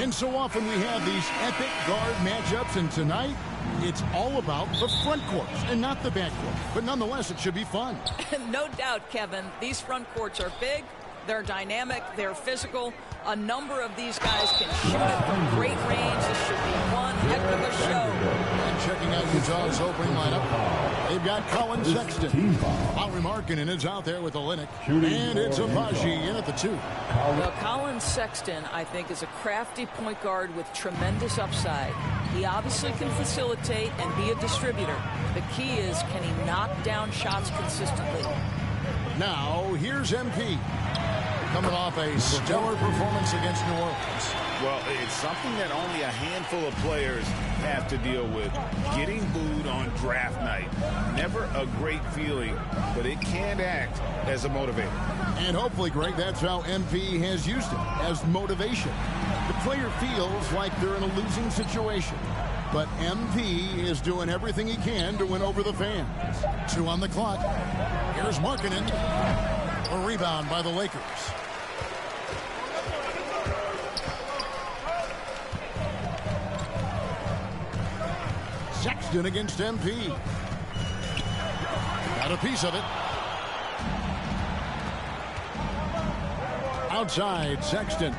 And so often we have these epic guard matchups, and tonight it's all about the front courts and not the back court. But nonetheless, it should be fun. No doubt, Kevin. These front courts are big, they're dynamic, they're physical. A number of these guys can shoot it from great range. This should be one heck of a show. And checking out Utah's opening lineup, they've got Colin Sexton. Lowry Markkanen is out there with Olynyk. And it's Abaji in at the 2. Well, Colin Sexton, I think, is a crafty point guard with tremendous upside. He obviously can facilitate and be a distributor. The key is, can he knock down shots consistently? Now, here's MP. Coming off a stellar performance against New Orleans. Well, it's something that only a handful of players have to deal with. Getting booed on draft night. Never a great feeling, but it can act as a motivator. And hopefully, Greg, that's how MP has used it, as motivation. The player feels like they're in a losing situation. But MP is doing everything he can to win over the fans. 2 on the clock. Here's Markkanen. A rebound by the Lakers. Sexton against MP. Got a piece of it. Outside, Sexton.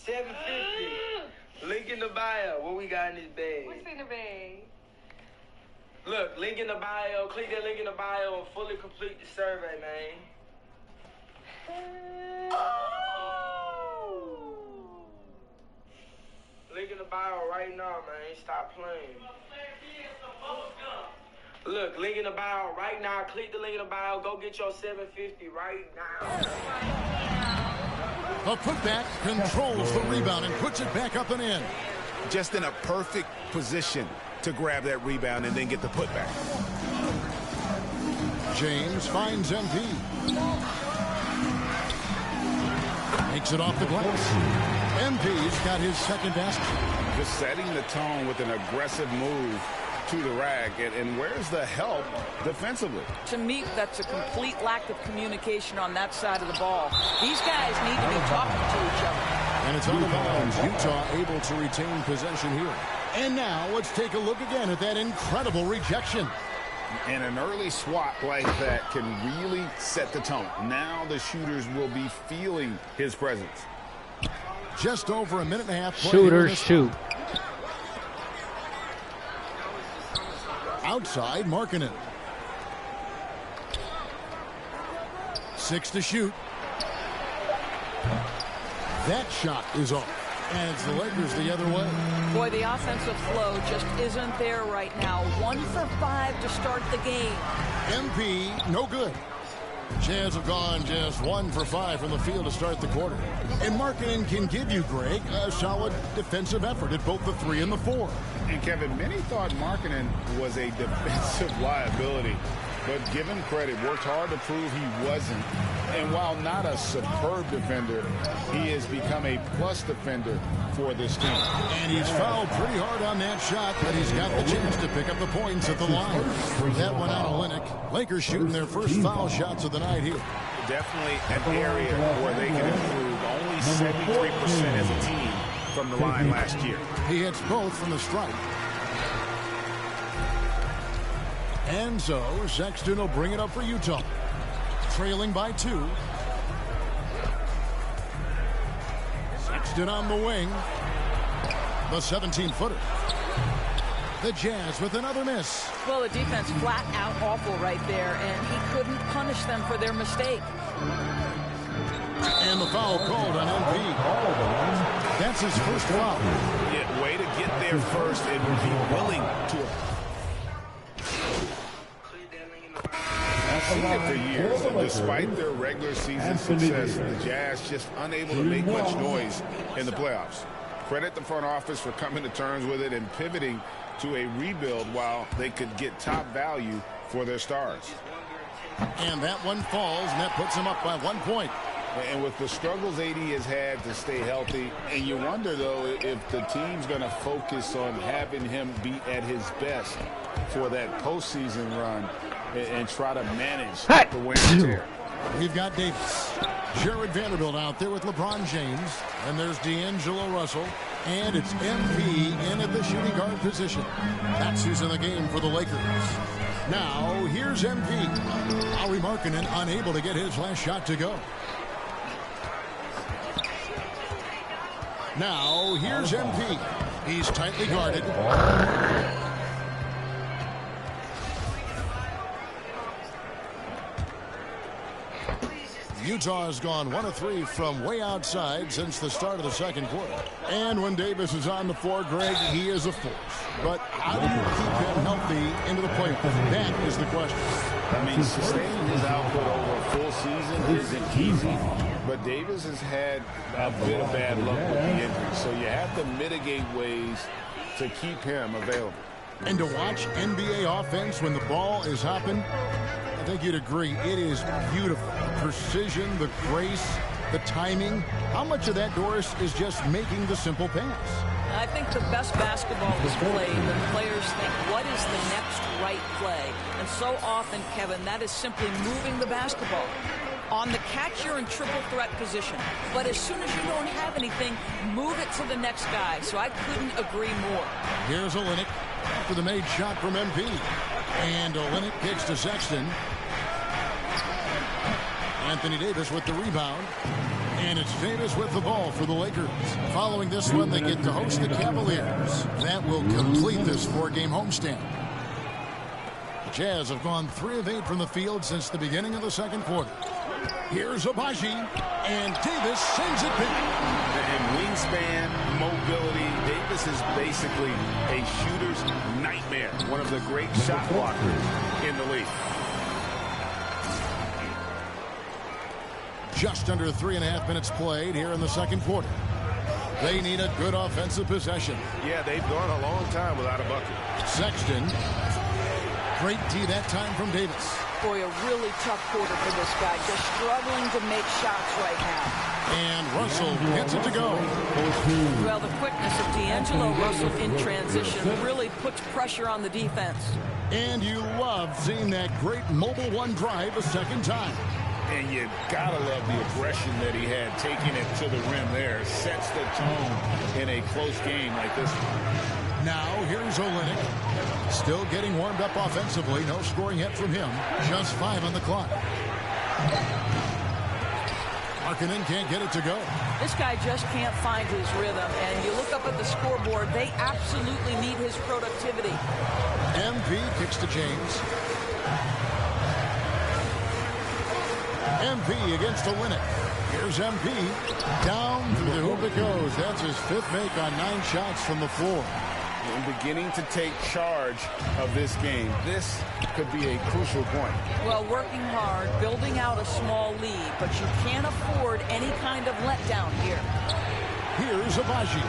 $750. Link in the bio. What we got in this bag? What's in the bag? Look, link in the bio. Click that link in the bio and fully complete the survey, man. Oh! Link in the bio right now, man. Stop playing. Look, link in the bio right now. Click the link in the bio. Go get your $750 right now. A putback controls the rebound and puts it back up and in. Just in a perfect position to grab that rebound and then get the putback. James finds MP. Makes it off the glass. MP's got his second basket. Just setting the tone with an aggressive move to the rack. And where's the help defensively? To me, that's a complete lack of communication on that side of the ball. These guys need to be talking to each other. And it's on the bounds. Utah able to retain possession here. And now let's take a look again at that incredible rejection. And an early swat like that can really set the tone. Now the shooters will be feeling his presence. Just over a minute and a half. Shooters shoot. Outside, Markkanen. 6 to shoot. That shot is off. And it's the Lakers the other way. Boy, the offensive flow just isn't there right now. 1 for 5 to start the game. MP, no good. Jazz have gone just 1 for 5 from the field to start the quarter. And Markkanen can give you, Greg, a solid defensive effort at both the 3 and the 4. And Kevin, many thought Markkanen was a defensive liability, but give him credit, worked hard to prove he wasn't. And while not a superb defender, he has become a plus defender for this team. And he's fouled pretty hard on that shot, but he's got the chance to pick up the points at the line. That one out of Olynyk. Lakers shooting their first foul shots of the night here. Definitely an area where they can improve. Only 73% as a team from the line last year. He hits both from the stripe. And so Sexton will bring it up for Utah. Trailing by 2. Sexton on the wing. The 17-footer. The Jazz with another miss. Well, the defense flat out awful right there, and he couldn't punish them for their mistake. And the foul called on MP. That's his first foul. Yeah, way to get there first and be willing to. I've seen it for years, and despite their regular season success, the Jazz just unable to make much noise in the playoffs. Credit the front office for coming to terms with it and pivoting to a rebuild while they could get top value for their stars. And that one falls, and that puts them up by 1 point. And with the struggles AD has had to stay healthy, and you wonder, though, if the team's going to focus on having him be at his best for that postseason run and try to manage the wear and tear. We've got Davis. Jared Vanderbilt out there with LeBron James. And there's D'Angelo Russell. And it's MP in at the shooting guard position. That's who's in the game for the Lakers. Now, here's MP. Lauri Markkanen unable to get his last shot to go. Now, here's MP. He's tightly guarded. Utah has gone 1 of 3 from way outside since the start of the second quarter. And when Davis is on the floor, Greg, he is a force. But how do you keep him healthy into the playoffs? That is the question. I mean, sustaining his output over a full season isn't easy. But Davis has had a bit of bad luck with the injury. So you have to mitigate ways to keep him available. And to watch NBA offense when the ball is hopping, I think you'd agree, it is beautiful. The precision, the grace, the timing. How much of that, Doris, is just making the simple pass? I think the best basketball is played when players think, what is the next right play? And so often, Kevin, that is simply moving the basketball. On the catch, you're in triple threat position. But as soon as you don't have anything, move it to the next guy. So I couldn't agree more. Here's Olynyk for the made shot from MP. And Olynyk kicks to Sexton. Anthony Davis with the rebound. And it's Davis with the ball for the Lakers. Following this one, they get to host the Cavaliers. That will complete this 4-game homestand. The Jazz have gone 3 of 8 from the field since the beginning of the second quarter. Here's Abaji, and Davis sends it back. And wingspan, mobility, Davis is basically a shooter's nightmare. One of the great shot blockers in the league. Just under 3.5 minutes played here in the second quarter. They need a good offensive possession. Yeah, they've gone a long time without a bucket. Sexton. Great D that time from Davis. Boy, a really tough quarter for this guy. Just struggling to make shots right now. And Russell gets it to go. Well, the quickness of D'Angelo Russell in transition really puts pressure on the defense. And you love seeing that great mobile one drive a second time. And you gotta love the aggression that he had, taking it to the rim there. Sets the tone in a close game like this one. Now, here's Olynyk. Still getting warmed up offensively. No scoring yet from him. Just 5 on the clock. Markkanen can't get it to go. This guy just can't find his rhythm. And you look up at the scoreboard, they absolutely need his productivity. MP kicks to James. MP against Olynyk. Here's MP. Down to the hoop it goes. That's his 5th make on 9 shots from the floor. And beginning to take charge of this game. This could be a crucial point. Well, working hard, building out a small lead, but you can't afford any kind of letdown here. Here's Abaji.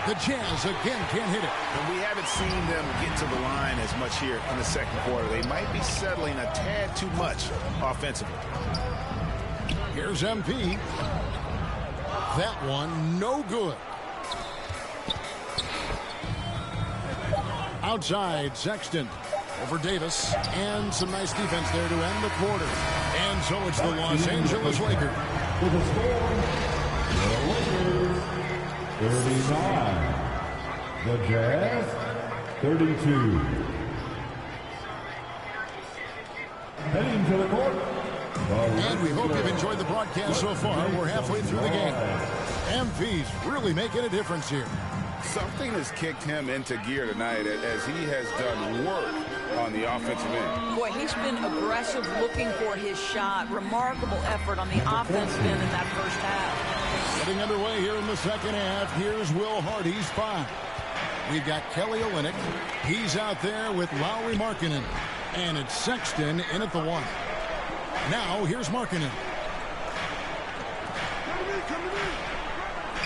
The Jazz again can't hit it. And we haven't seen them get to the line as much here in the second quarter. They might be settling a tad too much offensively. Here's MP. That one no good. Outside, Sexton over Davis, and some nice defense there to end the quarter. And so it's the Los Angeles Lakers. With the score, the Lakers 39, the Jazz 32. Heading to the court. And we hope you've enjoyed the broadcast so far. We're halfway through the game. MP's really making a difference here. Something has kicked him into gear tonight as he has done work on the offensive end. Boy, he's been aggressive looking for his shot. Remarkable effort on the offensive end in that first half. Getting underway here in the second half. Here's Will Hardy's 5. We've got Kelly Olynyk. He's out there with Lauri Markkanen. And it's Sexton in at the 1. Now, here's Markkanen.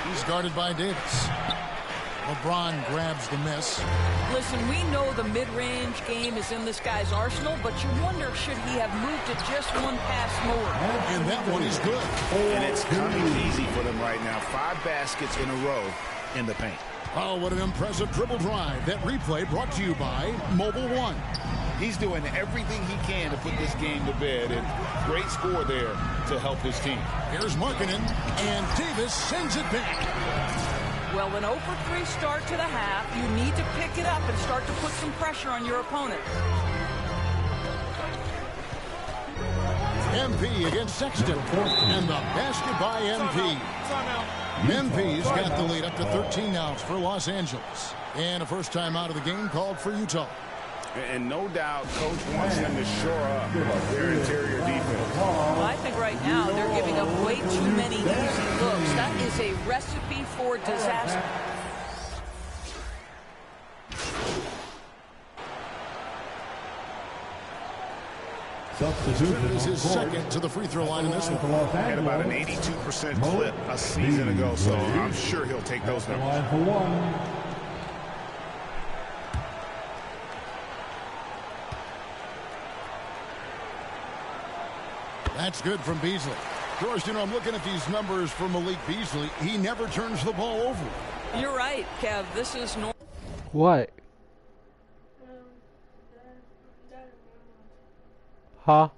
He's guarded by Davis. LeBron grabs the miss. Listen, we know the mid-range game is in this guy's arsenal, but you wonder, should he have moved it just one pass more? And that one is good. And it's coming easy for them right now. 5 baskets in a row in the paint. Oh, what an impressive dribble drive. That replay brought to you by Mobile One. He's doing everything he can to put this game to bed, and great score there to help his team. Here's Markkanen, and Davis sends it back. Well, an 0 for 3 start to the half. You need to pick it up and start to put some pressure on your opponent. MP against Sexton, and the basket by MP. MP's got the lead up to 13 now for Los Angeles. And a first time out of the game called for Utah. And no doubt, Coach wants them to shore up their interior defense. Well, I think right now they're giving up way too many easy looks. That is a recipe for disaster. Substitution This is on court. second to the free throw line in this one. Had about an 82% clip a season ago, so I'm sure he'll take those The numbers. line for one. That's good from Beasley. Of course, you know, I'm looking at these numbers for Malik Beasley. He never turns the ball over. You're right, Kev. This is normal. What? Huh?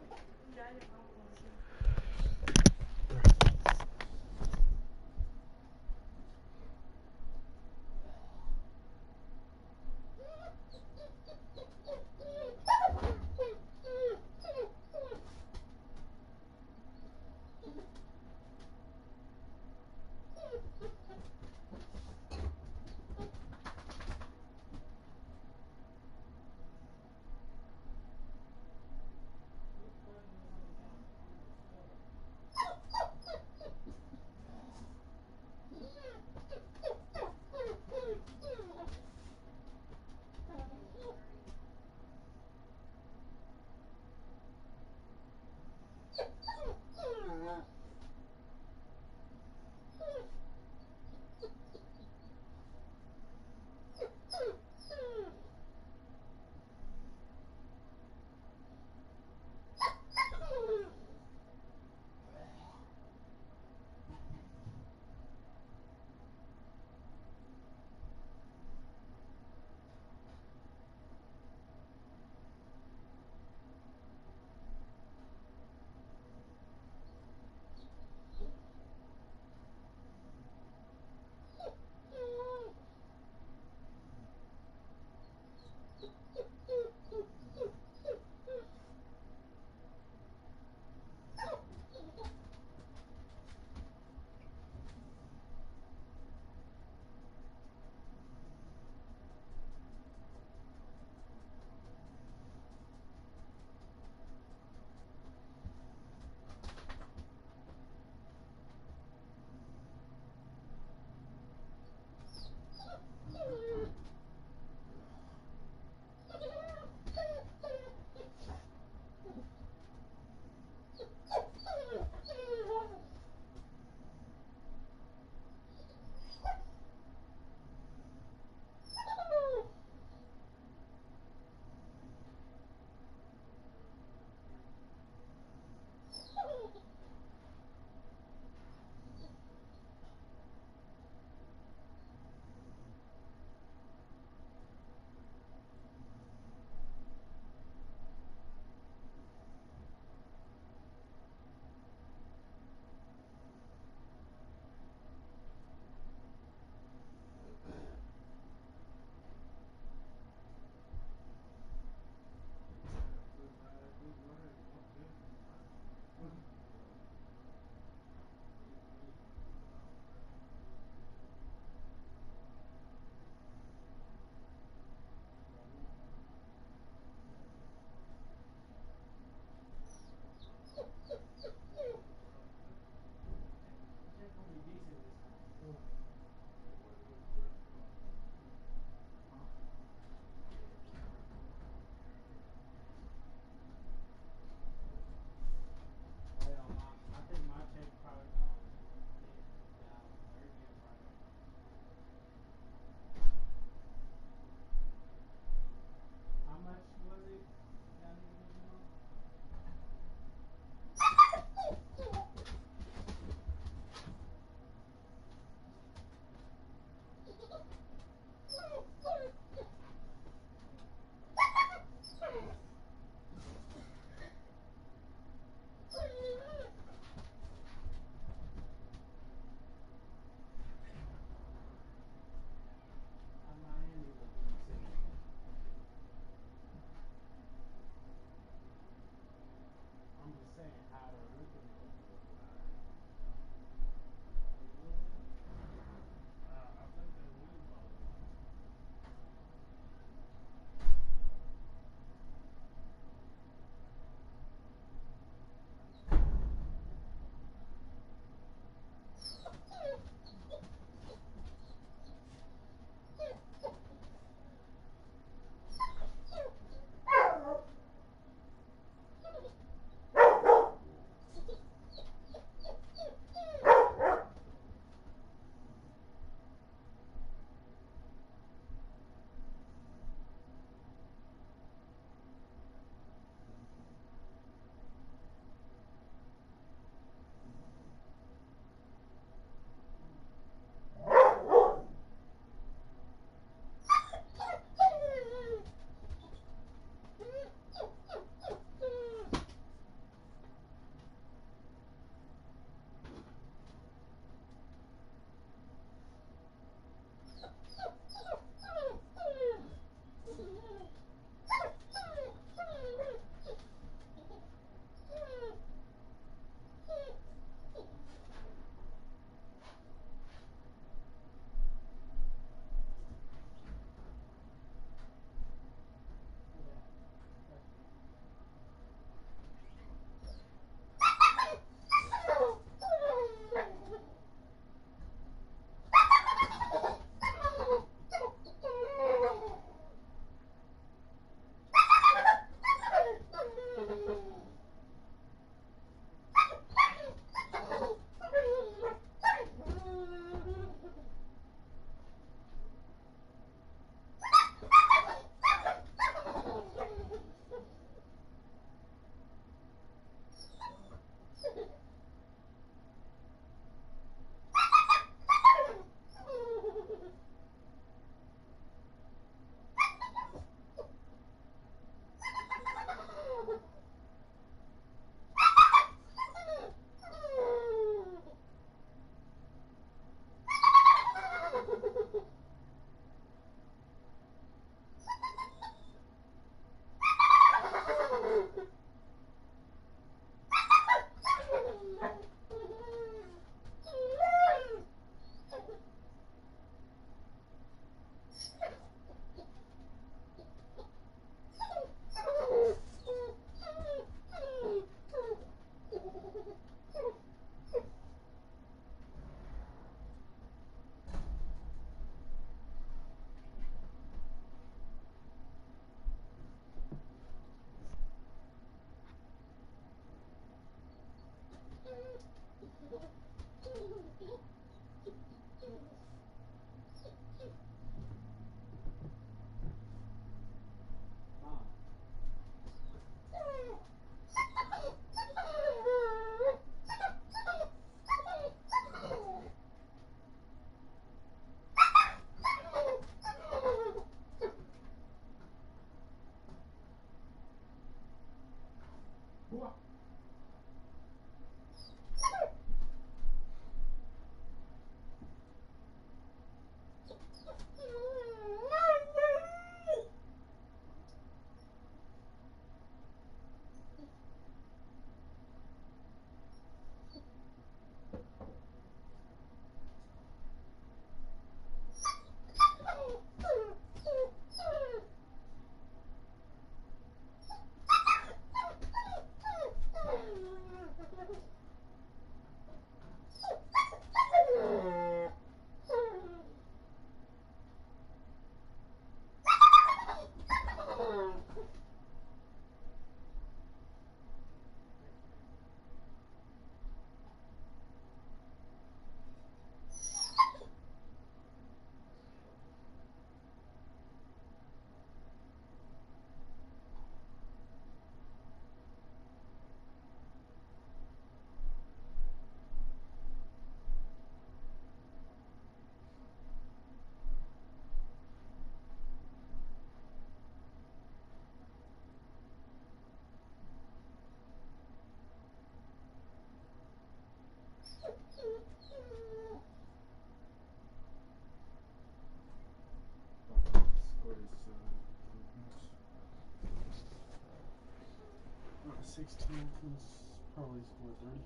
Probably score 30.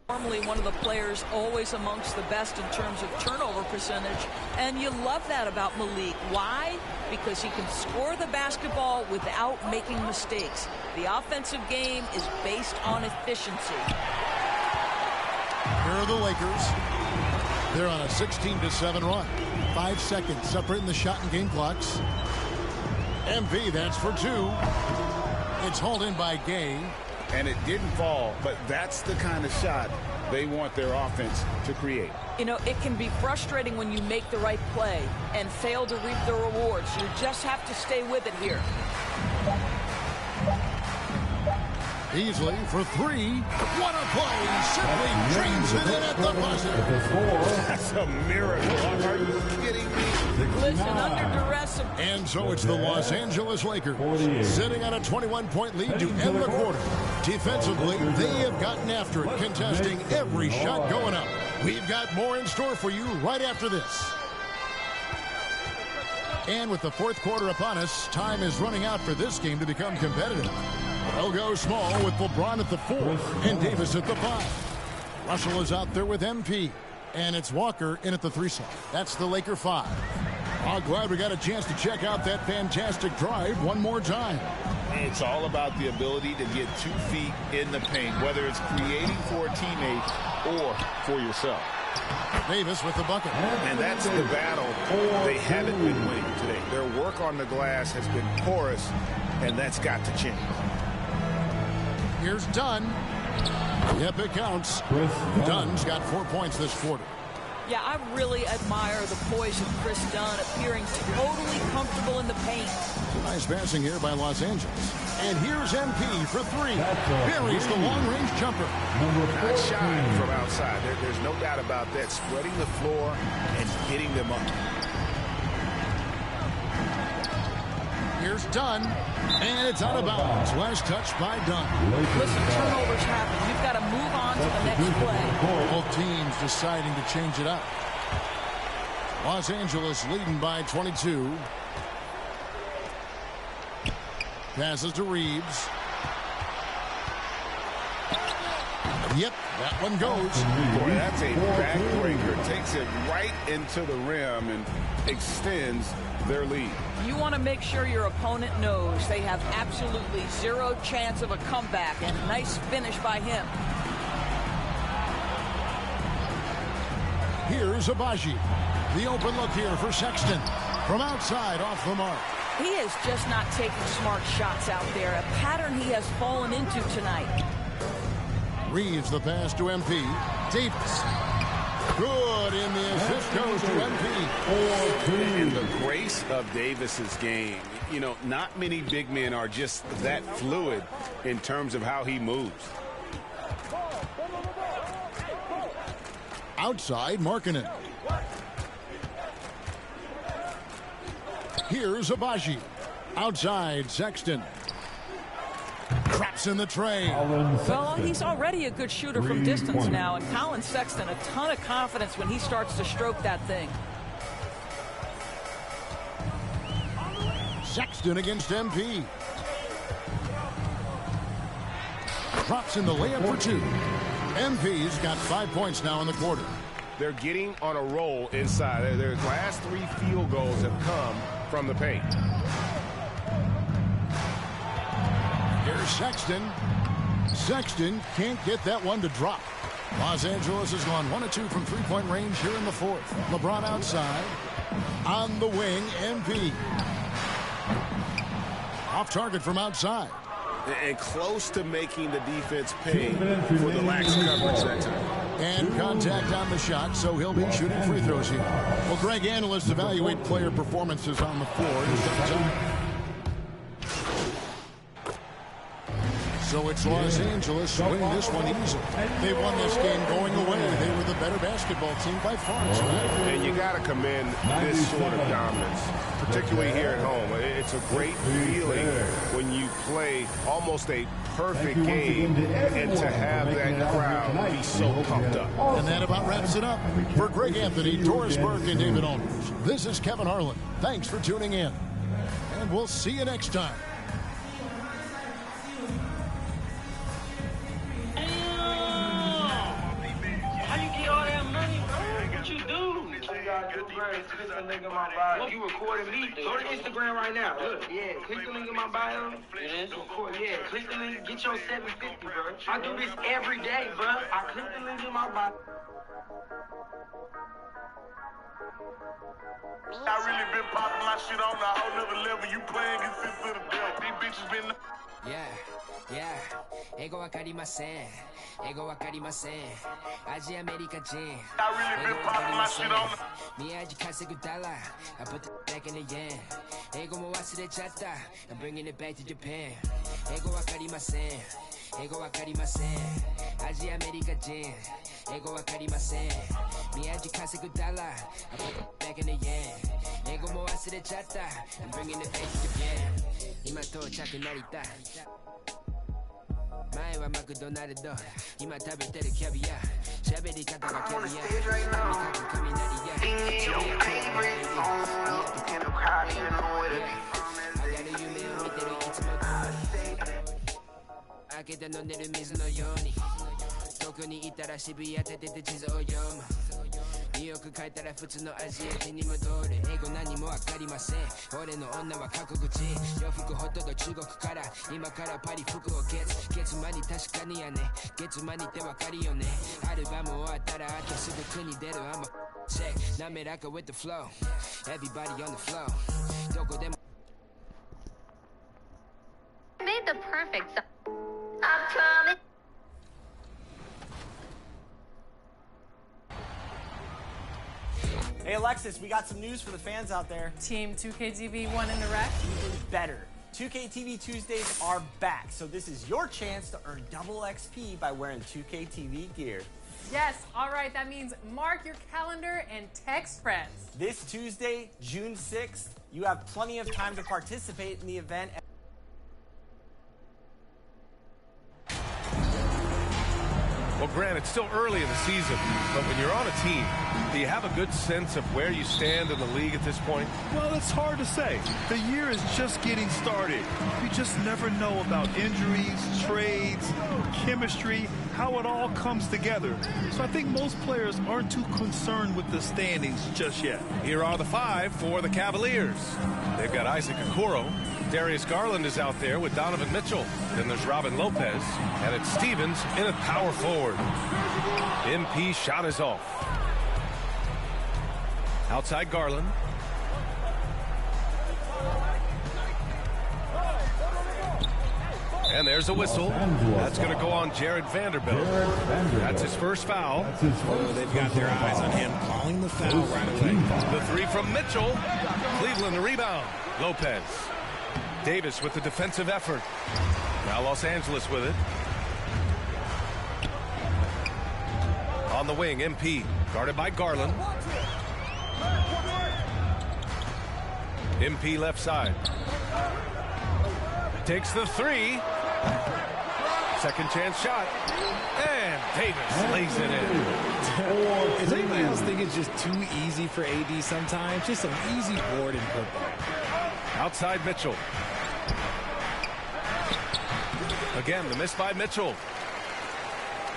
Normally one of the players always amongst the best in terms of turnover percentage, and you love that about Malik. Why? Because he can score the basketball without making mistakes. The offensive game is based on efficiency. Here are the Lakers. They're on a 16-7 run. 5 seconds separating the shot and game clocks. MP, that's for 2. It's hauled in by Gay. And it didn't fall, but that's the kind of shot they want their offense to create. You know, it can be frustrating when you make the right play and fail to reap the rewards. You just have to stay with it here. Beasley for 3. What a play! Simply dreams it in at the buzzer. That's a miracle. Are you kidding me? Listen, under duress. And so it's the Los Angeles Lakers sitting on a 21-point lead to end the quarter. Defensively, they have gotten after it, contesting every shot going up. We've got more in store for you right after this. And with the fourth quarter upon us, time is running out for this game to become competitive. They'll go small with LeBron at the 4 and Davis at the 5. Russell is out there with MP. And it's Walker in at the 3 slot. That's the Laker 5. Oh, glad we got a chance to check out that fantastic drive one more time. It's all about the ability to get 2 feet in the paint, whether it's creating for a teammate or for yourself. Davis with the bucket. And that's the battle they haven't been winning today. Their work on the glass has been porous, and that's got to change. Here's Dunn. Yep, it counts. Dunn's got 4 points this quarter. Yeah, I really admire the poise of Chris Dunn, appearing totally comfortable in the paint. Nice passing here by Los Angeles. And here's MP for 3. Buries the long-range jumper. Not shy from outside. There's no doubt about that. Spreading the floor and hitting them up. Here's Dunn. And it's out of bounds. Last touch by Dunn. Listen, turnovers happen. You've got to move on to the next play. Both teams deciding to change it up. Los Angeles leading by 22. Passes to Reeves. Yep, that one goes. Boy, that's a backbreaker. Takes it right into the rim and extends their lead. You want to make sure your opponent knows they have absolutely zero chance of a comeback, and a nice finish by him. Here's Abaji. The open look here for Sexton. From outside, off the mark. He is just not taking smart shots out there, a pattern he has fallen into tonight. Reeves the pass to MP. Davis. Good, and the assist goes to MP. And the grace of Davis's game. You know, not many big men are just that fluid in terms of how he moves. Outside, Markkanen. Here's Abaji. Outside, Sexton. Traps in the tray. Well, he's already a good shooter from distance now, and Colin Sexton, a ton of confidence when he starts to stroke that thing. Sexton against MP. Drops in the layup for 2. MP's got 5 points now in the quarter. They're getting on a roll inside. Their last 3 field goals have come from the paint. Here's Sexton. Sexton can't get that one to drop. Los Angeles has gone 1 of 2 from 3-point range here in the 4th. LeBron outside. On the wing, MP. Off target from outside. And close to making the defense pay for the lax coverage that time. And contact on the shot, so he'll be shooting free throws here. Well, Greg, analysts evaluate player performances on the floor. So it's Los Angeles winning this one easily. They won this game going away. They were the better basketball team by far. And you got to commend this sort of dominance, particularly here at home. It's a great feeling when you play almost a perfect game, and to have that crowd be so pumped up. And that about wraps it up. For Greg Anthony, Doris Burke, and David Aldridge, this is Kevin Harlan. Thanks for tuning in, and we'll see you next time. You recording me? Go to Instagram right now. Look, yeah, click the link in my bio. It is? Record, yeah, click the link, get your 750, bro. I do this every day, bro. I click the link in my bio. I really been popping my shit on a whole nother level. You playing against to the devil. These bitches been... Yeah, 英語わかりません。英語わかりません。アジアメリカ人。I really been popping my shit on. 宮地稼ぐダラ。I put the back in the yen. 英語も忘れちゃった。I'm bringing it back to Japan. 英語わかりません。英語わかりません。アジアメリカ人。英語わかりません。宮地稼ぐダラ。I put the back in the yen. 英語も忘れちゃった。I'm bringing it back to Japan. 今到着成田。前はマクドナルド今食べてるキャビア喋り方がキャビアとにかく雷や上がる夢を見てるいつも開けて飲んでる水のように遠くにいたら渋谷立てて地図を読むニューヨーク帰ったら普通のアジア人に戻る英語何もわかりません俺の女は過去口洋服ほとんど中国から今からパリ服を月間に確かにやね月間にってわかるよねアルバム終わったらあとすぐ国出る I'm a check 滑らか with the flow everybody on the flow どこでも made the perfect song. I'm coming. Hey Alexis, we got some news for the fans out there. Team 2KTV won in the wreck. Even better. 2KTV Tuesdays are back, so this is your chance to earn double XP by wearing 2KTV gear. Yes, all right, that means mark your calendar and text friends. This Tuesday, June 6th, you have plenty of time to participate in the event. Well, Grant, it's still early in the season, but when you're on a team, do you have a good sense of where you stand in the league at this point? Well, it's hard to say. The year is just getting started. You just never know about injuries, trades, chemistry, how it all comes together. So I think most players aren't too concerned with the standings just yet. Here are the five for the Cavaliers. They've got Isaac Okoro. Darius Garland is out there with Donovan Mitchell. Then there's Robin Lopez. And it's Stevens in at power forward. MP shot is off. Outside Garland. And there's a whistle. That's going to go on Jared Vanderbilt. That's his first foul. They've got their eyes on him, calling the foul right away. The three from Mitchell. Cleveland the rebound. Lopez. Davis with the defensive effort. Now Los Angeles with it. On the wing, MP. Guarded by Garland. MP left side. Takes the three. Second chance shot. And Davis lays it in. Is anybody else think it's just too easy for AD sometimes? Just some easy board and football. Outside Mitchell. Again, the miss by Mitchell.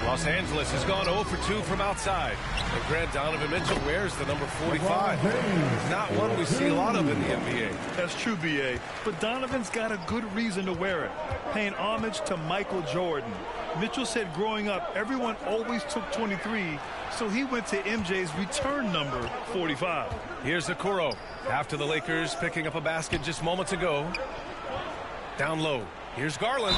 Los Angeles has gone 0 for 2 from outside. And Grant, Donovan Mitchell wears the number 45. Not one we see a lot of in the NBA. That's true, B.A. But Donovan's got a good reason to wear it. Paying homage to Michael Jordan. Mitchell said growing up, everyone always took 23, so he went to MJ's return number, 45. Here's Okoro. After the Lakers picking up a basket just moments ago. Down low. Here's Garland.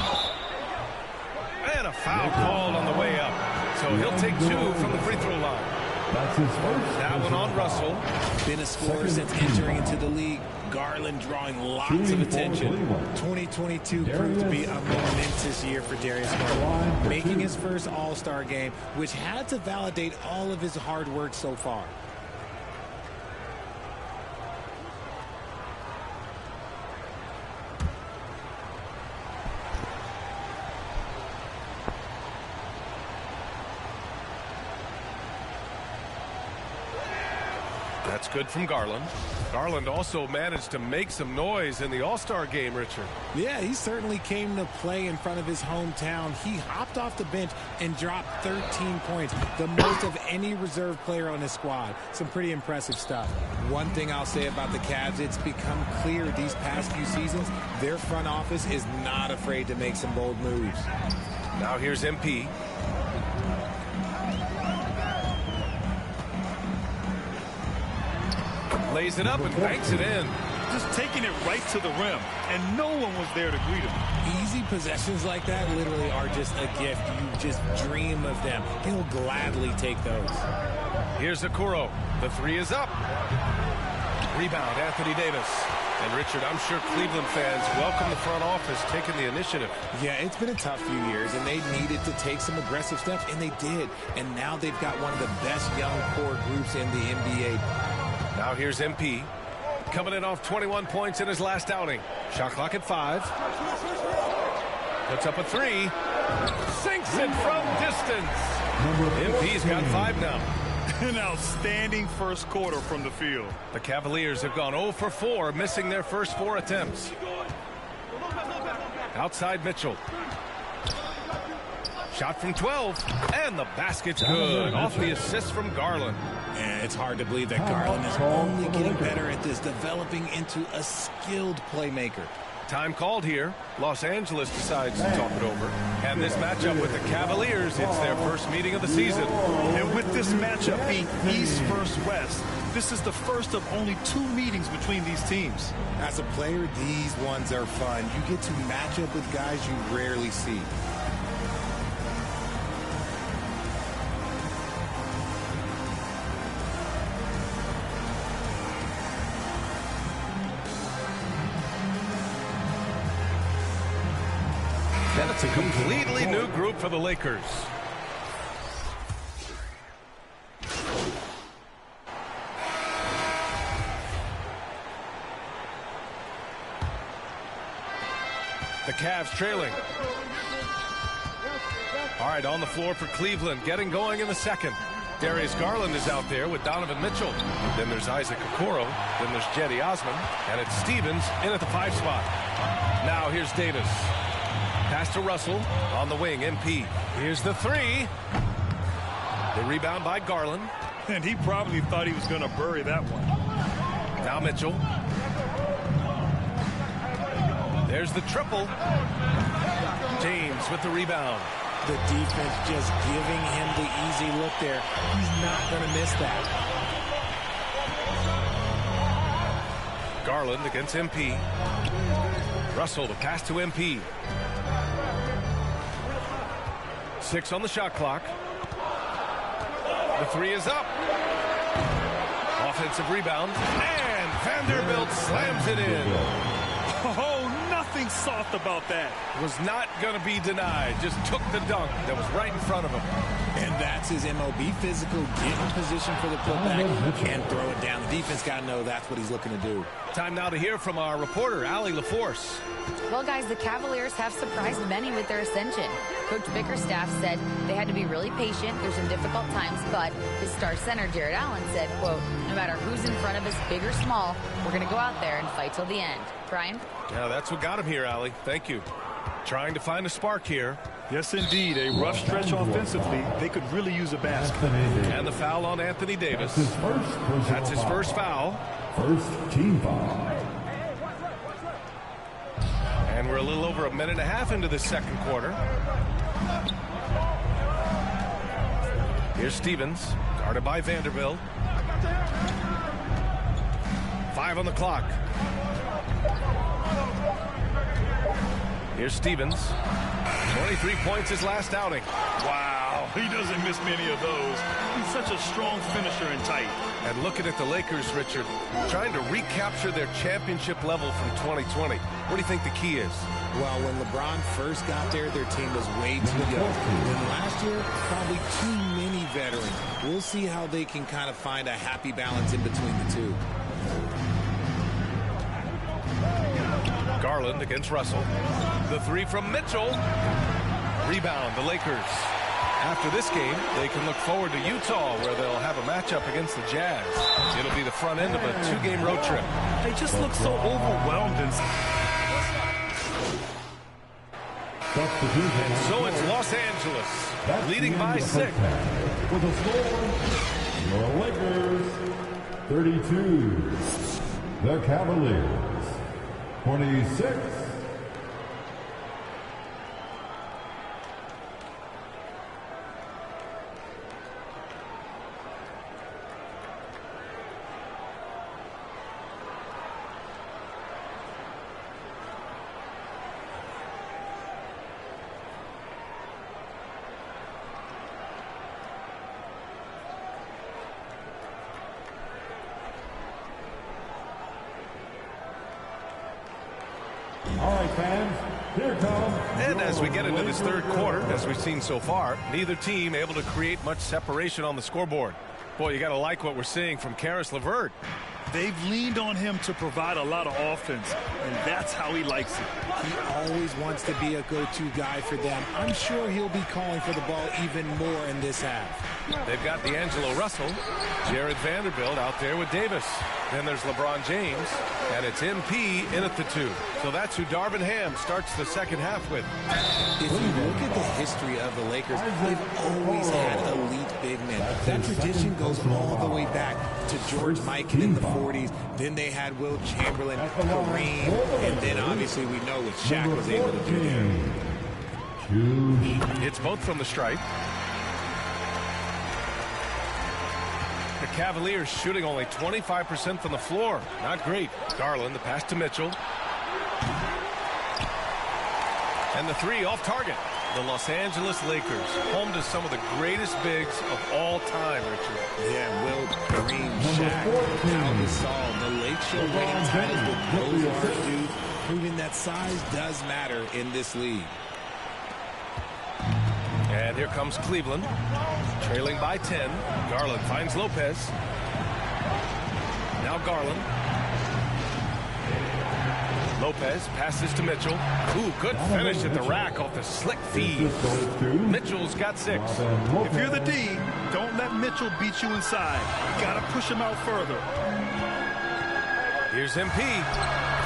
And a foul called on the way up. So he'll take 2 from the free throw line. That's his first. That one on Russell. Been a scorer since entering into the league. Garland drawing lots of attention. 2022 proved to be a momentous year for Darius Garland, making his first All-Star game, which had to validate all of his hard work so far. That's good from Garland. Garland also managed to make some noise in the All-Star game, Richard. Yeah, he certainly came to play in front of his hometown. He hopped off the bench and dropped 13 points, the most of any reserve player on his squad. Some pretty impressive stuff. One thing I'll say about the Cavs, it's become clear these past few seasons, their front office is not afraid to make some bold moves. Now here's MP. Lays it up and banks it in. Just taking it right to the rim, and no one was there to greet him. Easy possessions like that literally are just a gift. You just dream of them. He'll gladly take those. Here's Okoro. The three is up. Rebound, Anthony Davis. And Richard, I'm sure Cleveland fans welcome the front office taking the initiative. Yeah, it's been a tough few years, and they needed to take some aggressive steps, and they did. And now they've got one of the best young core groups in the NBA. Now here's MP. Coming in off 21 points in his last outing. Shot clock at 5. Puts up a 3. Sinks it from distance. MP's got 5 now. An outstanding first quarter from the field. The Cavaliers have gone 0 for 4, missing their first 4 attempts. Outside Mitchell. Shot from 12, and the basket's good. Off the assist from Garland. And it's hard to believe that Garland is only getting better at this, developing into a skilled playmaker. Time called here. Los Angeles decides to talk it over. And this matchup with the Cavaliers, it's their first meeting of the season. And with this matchup being East versus West, this is the first of only 2 meetings between these teams. As a player, these ones are fun. You get to match up with guys you rarely see. Then it's a completely new group for the Lakers. The Cavs trailing. All right, on the floor for Cleveland, getting going in the second. Darius Garland is out there with Donovan Mitchell. Then there's Isaac Okoro. Then there's Cedi Osman. And it's Stevens in at the 5 spot. Now here's Davis. Pass to Russell on the wing, MP. Here's the 3. The rebound by Garland. And he probably thought he was going to bury that one. Now Mitchell. There's the triple. James with the rebound. The defense just giving him the easy look there. He's not going to miss that. Garland against MP. Russell to pass to MP. 6 on the shot clock. The 3 is up. Offensive rebound. And Vanderbilt slams it in. Oh, nothing soft about that. Was not going to be denied. Just took the dunk that was right in front of him. And that's his MO. Be physical, get in position for the putback, and throw it down. The defense got to know that's what he's looking to do. Time now to hear from our reporter, Allie LaForce. Well, guys, the Cavaliers have surprised many with their ascension. Coach Bickerstaff said they had to be really patient. There's some difficult times, but his star center, Jared Allen, said, quote, no matter who's in front of us, big or small, we're going to go out there and fight till the end. Brian? Yeah, that's what got him here, Allie. Thank you. Trying to find a spark here. Yes, indeed. A rough stretch offensively. They could really use a basket. And the foul on Anthony Davis. That's his first foul. First team foul. And we're a little over a minute and a half into the second quarter. Here's Stevens, guarded by Vanderbilt. 5 on the clock. Here's Stevens. 23 points his last outing. Wow, he doesn't miss many of those. He's such a strong finisher and tight. And looking at the Lakers, Richard, trying to recapture their championship level from 2020. What do you think the key is? Well, when LeBron first got there, their team was way too young. Then last year, probably too many veterans. We'll see how they can kind of find a happy balance in between the two. Garland against Russell. The 3 from Mitchell. Rebound, the Lakers. After this game, they can look forward to Utah, where they'll have a matchup against the Jazz. It'll be the front end of a 2-game road trip. They just look so overwhelmed. And so it's Los Angeles, leading by 6. With a score, your Lakers 32, the Cavaliers 26. All right, fans, here comes. And as we get into this third quarter, as we've seen so far, neither team able to create much separation on the scoreboard. Boy, you got to like what we're seeing from Caris LeVert. They've leaned on him to provide a lot of offense, and that's how he likes it. He always wants to be a go-to guy for them. I'm sure he'll be calling for the ball even more in this half. They've got D'Angelo Russell, Jared Vanderbilt out there with Davis. Then there's LeBron James, and it's MP in at the 2. So that's who Darvin Ham starts the second half with. If you look at the history of the Lakers, they've always had elite big men. That tradition goes all the way back to George Mikan in the 40s. Then they had Will Chamberlain, Kareem, and then obviously we know what Shaq was able to do there. It's both from the stripe. The Cavaliers shooting only 25% from the floor. Not great. Garland, the pass to Mitchell. And the 3 off target. The Los Angeles Lakers, home to some of the greatest bigs of all time, Richard. Yeah, Will, Kareem, Shaq, Al Gasol, the Lake Show winning titles with those large dudes, proving that size does matter in this league. And here comes Cleveland, trailing by 10. Garland finds Lopez. Now Garland. Lopez passes to Mitchell. Ooh, good finish at the rack off the slick feed. Mitchell's got 6. If you're the D, don't let Mitchell beat you inside. You gotta push him out further. Here's MP.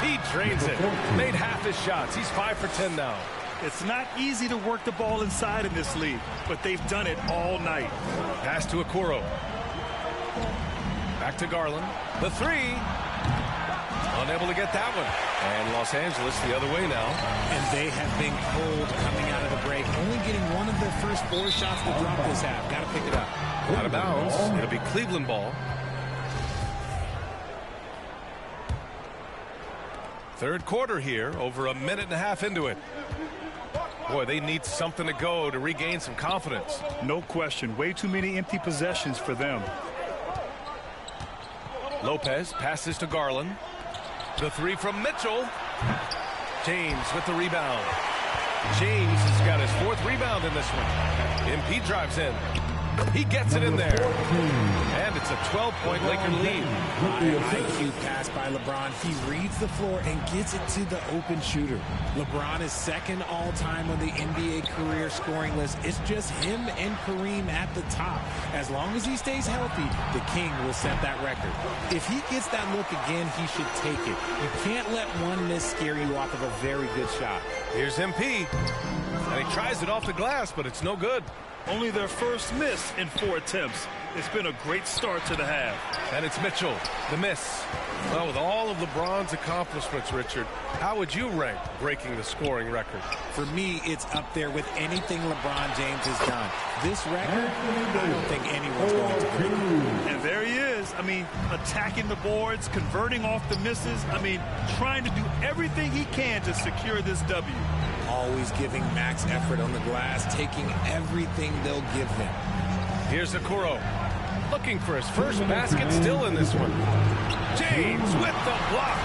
He drains it. Made half his shots. He's 5 for 10 now. It's not easy to work the ball inside in this league, but they've done it all night. Pass to Okoro. Back to Garland. The 3. Unable to get that one. And Los Angeles the other way now. And they have been cold coming out of the break. Only getting one of their first 4 shots to drop this half. Got to pick it up. Out of bounds. It'll be Cleveland ball. Third quarter here, over a minute and a half into it. Boy, they need something to go to regain some confidence. No question. Way too many empty possessions for them. Lopez passes to Garland. The 3 from Mitchell. James with the rebound. James has got his 4th rebound in this one. MP drives in. He gets it in there. And it's a 12-point Laker lead. IQ pass by LeBron. He reads the floor and gets it to the open shooter. LeBron is 2nd all-time on the NBA career scoring list. It's just him and Kareem at the top. As long as he stays healthy, the King will set that record. If he gets that look again, he should take it. You can't let one miss scare you off of a very good shot. Here's MP. And he tries it off the glass, but it's no good. Only their first miss in 4 attempts. It's been a great start to the half. And it's Mitchell, the miss. Well, with all of LeBron's accomplishments, Richard, how would you rank breaking the scoring record? For me, it's up there with anything LeBron James has done. This record, I don't think anyone's going to break. And there he is. I mean, attacking the boards, converting off the misses. I mean, trying to do everything he can to secure this W. Always giving max effort on the glass, taking everything they'll give him. Here's Okoro, looking for his first basket, still in this one. James with the block.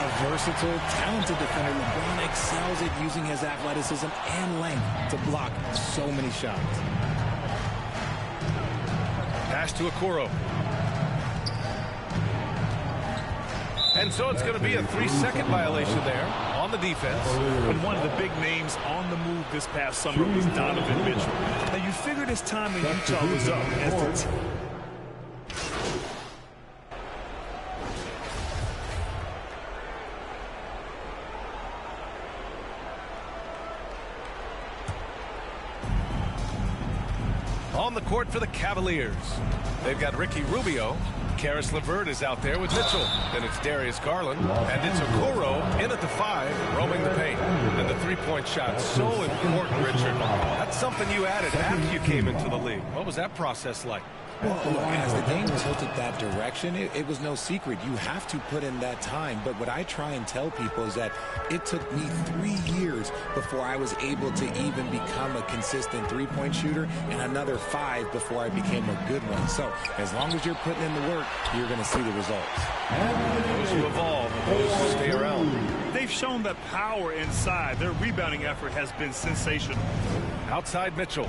A versatile, talented defender. LeBron excels at using his athleticism and length to block so many shots. Pass to Okoro. And so it's going to be a 3-second violation there on the defense. And one of the big names on the move this past summer was Donovan Mitchell. Now, you figured his time in Utah was up as the On the court for the Cavaliers, they've got Ricky Rubio. Karis LeVert is out there with Mitchell. Then it's Darius Garland. And it's Okoro in at the 5, roaming the paint. And the three-point shot, so important, Richard. That's something you added after you came into the league. What was that process like? Well, look, as the game tilted that direction, it was no secret. You have to put in that time. But what I try and tell people is that it took me 3 years before I was able to even become a consistent three-point shooter, and another 5 before I became a good one. So as long as you're putting in the work, you're going to see the results. Those who evolve, those who stay around. They've shown the power inside. Their rebounding effort has been sensational. Outside Mitchell.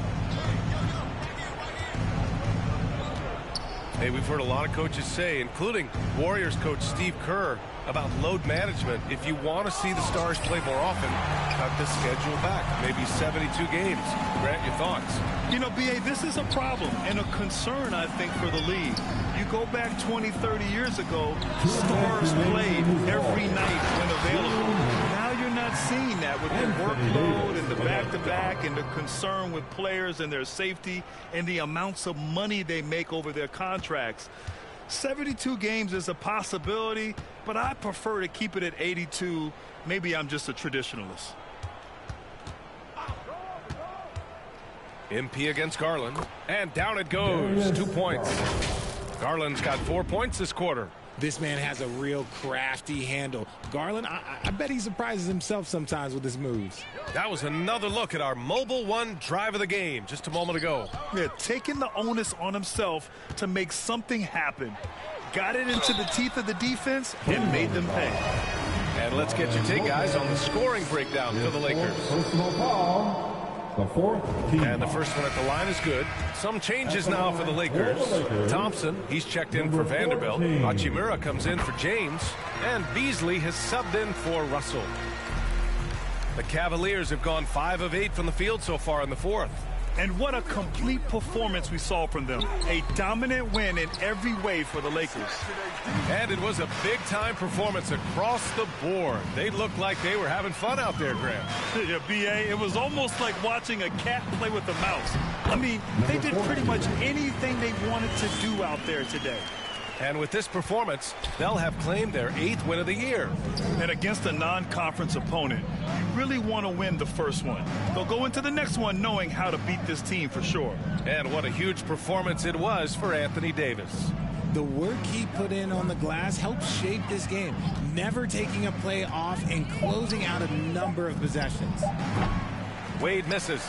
Hey, we've heard a lot of coaches say, including Warriors coach Steve Kerr, about load management. If you want to see the Stars play more often, cut the schedule back. Maybe 72 games. Grant, your thoughts? You know, B.A., this is a problem and a concern, I think, for the league. You go back 20, 30 years ago, Stars played every night when available. Now you're not seeing that with the workload and the back-to-back and the concern with players and their safety and the amounts of money they make over their contracts. 72 games is a possibility, but I prefer to keep it at 82. Maybe I'm just a traditionalist. MP against Garland, and down it goes. 2 points. Garland's got 4 points this quarter. This man has a real crafty handle. Garland, I bet he surprises himself sometimes with his moves. That was another look at our Mobile One drive of the game just a moment ago. Yeah, taking the onus on himself to make something happen. Got it into the teeth of the defense and made them pay. And let's get your take, guys, on the scoring breakdown for the Lakers. The fourth team. And the first one at the line is good. Some changes now for the Lakers. Thompson, he's checked in for Vanderbilt. Hachimura comes in for James. And Beasley has subbed in for Russell. The Cavaliers have gone 5 of 8 from the field so far in the fourth. And what a complete performance we saw from them. A dominant win in every way for the Lakers. And it was a big-time performance across the board. They looked like they were having fun out there, Graham. Yeah, B.A., it was almost like watching a cat play with a mouse. I mean, they did pretty much anything they wanted to do out there today. And with this performance, they'll have claimed their 8th win of the year. And against a non-conference opponent, you really want to win the first one. They'll go into the next one knowing how to beat this team for sure. And what a huge performance it was for Anthony Davis. The work he put in on the glass helped shape this game, never taking a play off and closing out a number of possessions. Wade misses.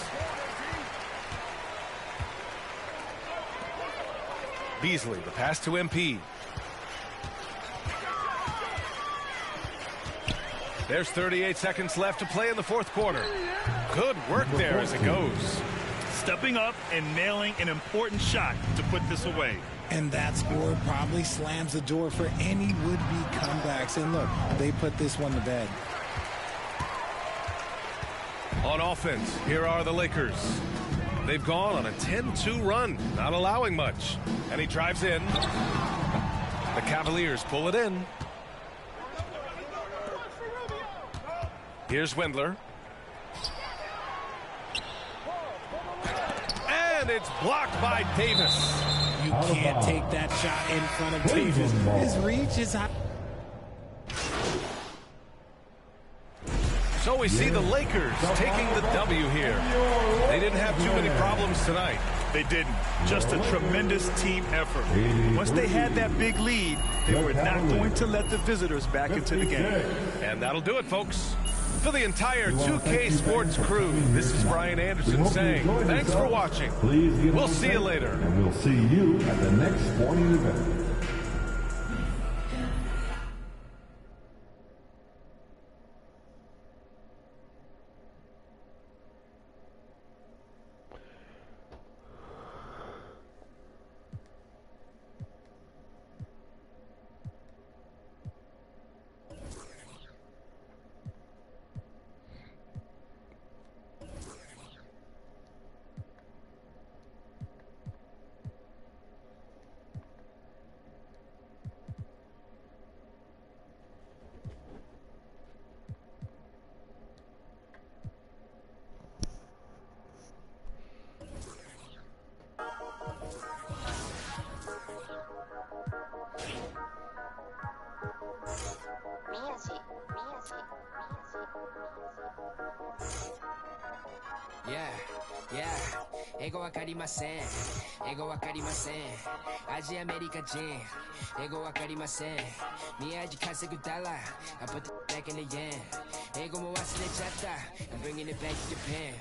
Beasley, the pass to MP. There's 38 seconds left to play in the fourth quarter. Good work there as it goes. Stepping up and nailing an important shot to put this away. And that score probably slams the door for any would-be comebacks. And look, they put this one to bed. On offense, here are the Lakers. They've gone on a 10-2 run, not allowing much. And he drives in. The Cavaliers pull it in. Here's Wendler. And it's blocked by Davis. You can't take that shot in front of Davis. His reach is high. So we see the Lakers taking the W here. They didn't have too many problems tonight. They didn't. Just a tremendous team effort. Once they had that big lead, they were not going to let the visitors back into the game. And that'll do it, folks. For the entire 2K Sports crew, this is Brian Anderson saying thanks for watching. We'll see you later. And we'll see you at the next sporting event. 英語わかりません。英語わかりません。アジアメリカ人。英語わかりません。宮地稼ぐダラ。I put it back in the yen. 英語も忘れちゃった。I'm bringing it back to Japan.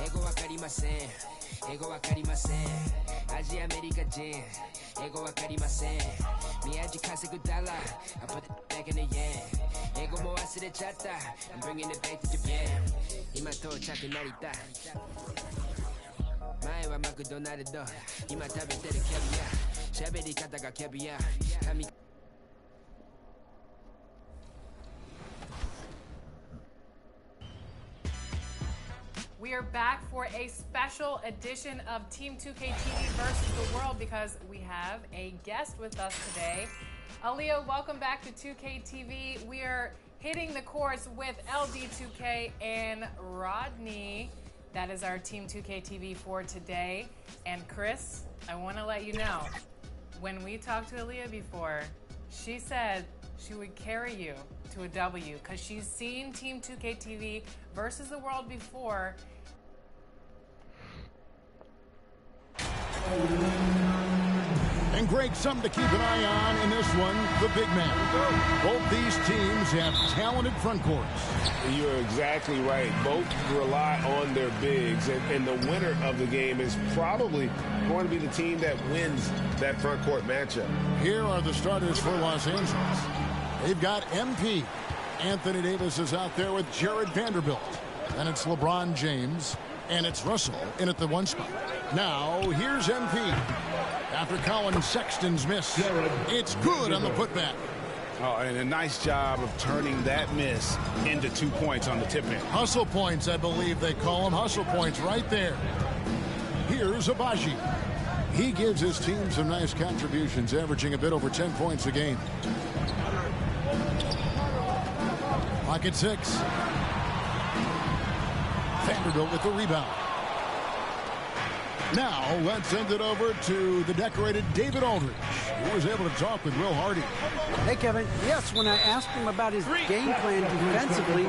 英語わかりません。英語わかりません。アジアメリカ人。英語わかりません。宮地稼ぐダラ。I put it back in the yen. 英語も忘れちゃった。I'm bringing it back to Japan. 今到着成田。前はマクドナルド、今食べてるキャビア、喋り方がキャビア、髪。We are back for a special edition of Team 2K TV versus the world because we have a guest with us today. Aaliyah, welcome back to 2K TV. We are hitting the courts with LD2K and Rodney. That is our Team 2K TV for today. And Chris, I want to let you know, when we talked to Aaliyah before, she said she would carry you to a W because she's seen Team 2K TV versus the world before. And Greg, something to keep an eye on in this one, the big man. Both these teams have talented front courts. You're exactly right. Both rely on their bigs, and the winner of the game is probably going to be the team that wins that front court matchup. Here are the starters for Los Angeles. They've got MP. Anthony Davis is out there with Jared Vanderbilt. Then it's LeBron James, and it's Russell in at the one spot. Now, here's MP. After Colin Sexton's miss, it's good on the putback. Oh, and a nice job of turning that miss into 2 points on the tip-in. Hustle points, I believe they call them. Hustle points right there. Here's Abaji. He gives his team some nice contributions, averaging a bit over 10 points a game. Pocket 6. Vanderbilt with the rebound. Now, let's send it over to the decorated David Aldridge, who was able to talk with Will Hardy. Hey, Kevin. Yes, when I asked him about his game plan defensively,